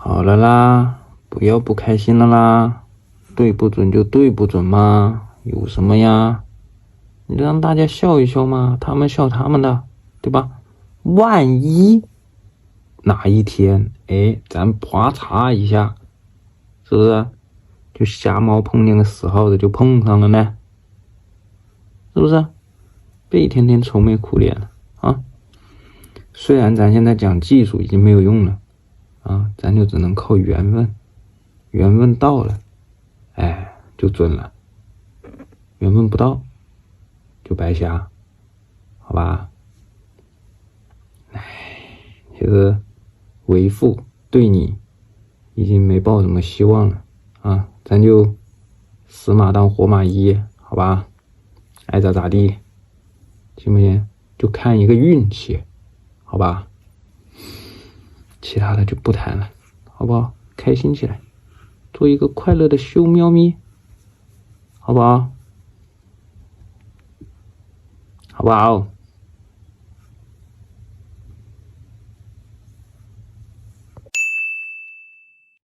好了啦，不要不开心了啦，对不准就对不准嘛，有什么呀？你让大家笑一笑嘛，他们笑他们的，对吧？万一哪一天，咱啪嚓一下，是不是？就瞎猫碰见个死耗子就碰上了呢，是不是？别天天愁眉苦脸了啊！虽然咱现在讲技术已经没有用了啊，咱就只能靠缘分，缘分到了，就准了；缘分不到，就白瞎，好吧？其实为父对你已经没抱什么希望了啊，咱就死马当活马医，好吧？爱咋咋地，行不行？就看一个运气，好吧？其他的就不谈了，好不好？开心起来，做一个快乐的秀喵咪，好不好？好不好？